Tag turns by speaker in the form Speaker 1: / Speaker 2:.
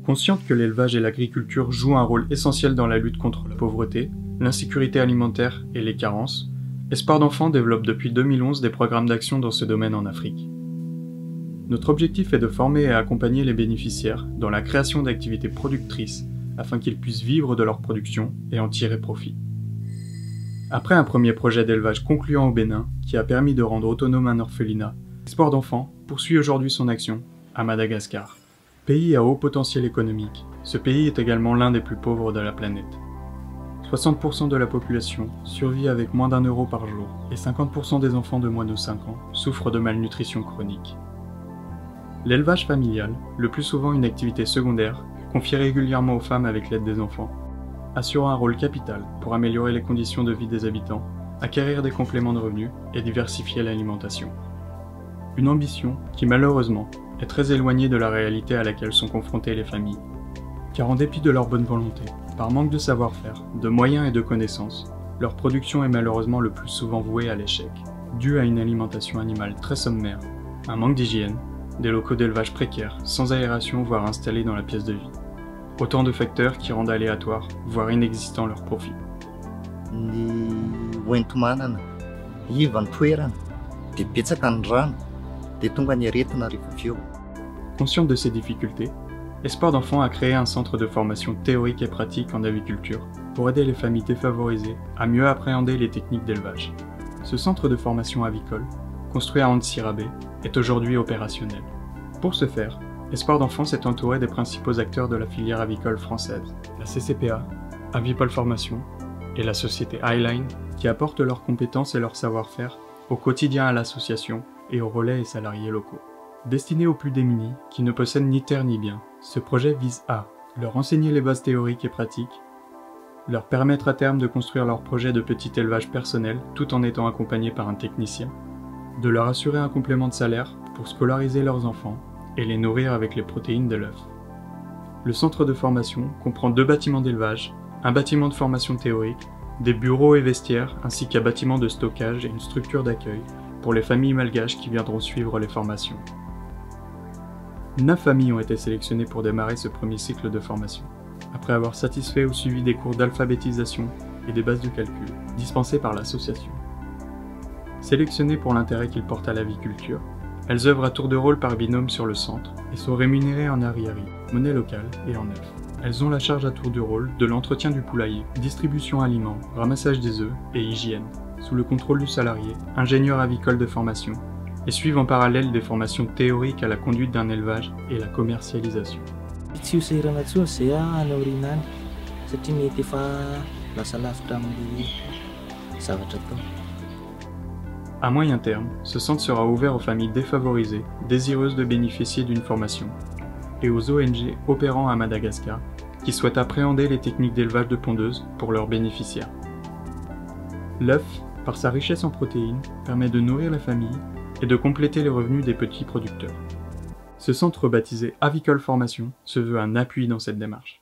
Speaker 1: Consciente que l'élevage et l'agriculture jouent un rôle essentiel dans la lutte contre la pauvreté, l'insécurité alimentaire et les carences, Espoir d'enfants développe depuis 2011 des programmes d'action dans ce domaine en Afrique. Notre objectif est de former et accompagner les bénéficiaires dans la création d'activités productrices afin qu'ils puissent vivre de leur production et en tirer profit. Après un premier projet d'élevage concluant au Bénin qui a permis de rendre autonome un orphelinat, Espoir d'enfants poursuit aujourd'hui son action à Madagascar. Pays à haut potentiel économique, ce pays est également l'un des plus pauvres de la planète. 60% de la population survit avec moins d'1 € par jour et 50% des enfants de moins de 5 ans souffrent de malnutrition chronique. L'élevage familial, le plus souvent une activité secondaire, confiée régulièrement aux femmes avec l'aide des enfants, assure un rôle capital pour améliorer les conditions de vie des habitants, acquérir des compléments de revenus et diversifier l'alimentation. Une ambition qui malheureusement est très éloignée de la réalité à laquelle sont confrontées les familles. Car en dépit de leur bonne volonté, par manque de savoir-faire, de moyens et de connaissances, leur production est malheureusement le plus souvent vouée à l'échec, due à une alimentation animale très sommaire, un manque d'hygiène, des locaux d'élevage précaires, sans aération voire installés dans la pièce de vie. Autant de facteurs qui rendent aléatoires, voire inexistants leurs profits. Consciente de ces difficultés, Espoir d'enfants a créé un centre de formation théorique et pratique en aviculture pour aider les familles défavorisées à mieux appréhender les techniques d'élevage. Ce centre de formation avicole, construit à Antsirabe, est aujourd'hui opérationnel. Pour ce faire, Espoir d'enfants s'est entouré des principaux acteurs de la filière avicole française, la CCPA, Avipol Formation et la société Highline, qui apportent leurs compétences et leur savoir-faire au quotidien à l'association et aux relais et salariés locaux. Destiné aux plus démunis, qui ne possèdent ni terre ni bien, ce projet vise à leur enseigner les bases théoriques et pratiques, leur permettre à terme de construire leur projet de petit élevage personnel tout en étant accompagnés par un technicien, de leur assurer un complément de salaire pour scolariser leurs enfants et les nourrir avec les protéines de l'œuf. Le centre de formation comprend 2 bâtiments d'élevage, un bâtiment de formation théorique, des bureaux et vestiaires ainsi qu'un bâtiment de stockage et une structure d'accueil pour les familles malgaches qui viendront suivre les formations. 9 familles ont été sélectionnées pour démarrer ce premier cycle de formation, après avoir satisfait ou suivi des cours d'alphabétisation et des bases de calcul dispensés par l'association. Sélectionnées pour l'intérêt qu'ils portent à l'aviculture, elles œuvrent à tour de rôle par binôme sur le centre et sont rémunérées en arriéré, monnaie locale et en œufs. Elles ont la charge à tour de rôle de l'entretien du poulailler, distribution aliments, ramassage des œufs et hygiène, sous le contrôle du salarié, ingénieur avicole de formation, et suivent en parallèle des formations théoriques à la conduite d'un élevage et la commercialisation. À moyen terme, ce centre sera ouvert aux familles défavorisées, désireuses de bénéficier d'une formation, et aux ONG opérant à Madagascar, qui souhaitent appréhender les techniques d'élevage de pondeuses pour leurs bénéficiaires. L'œuf, par sa richesse en protéines, permet de nourrir la famille et de compléter les revenus des petits producteurs. Ce centre baptisé Avicole Formation se veut un appui dans cette démarche.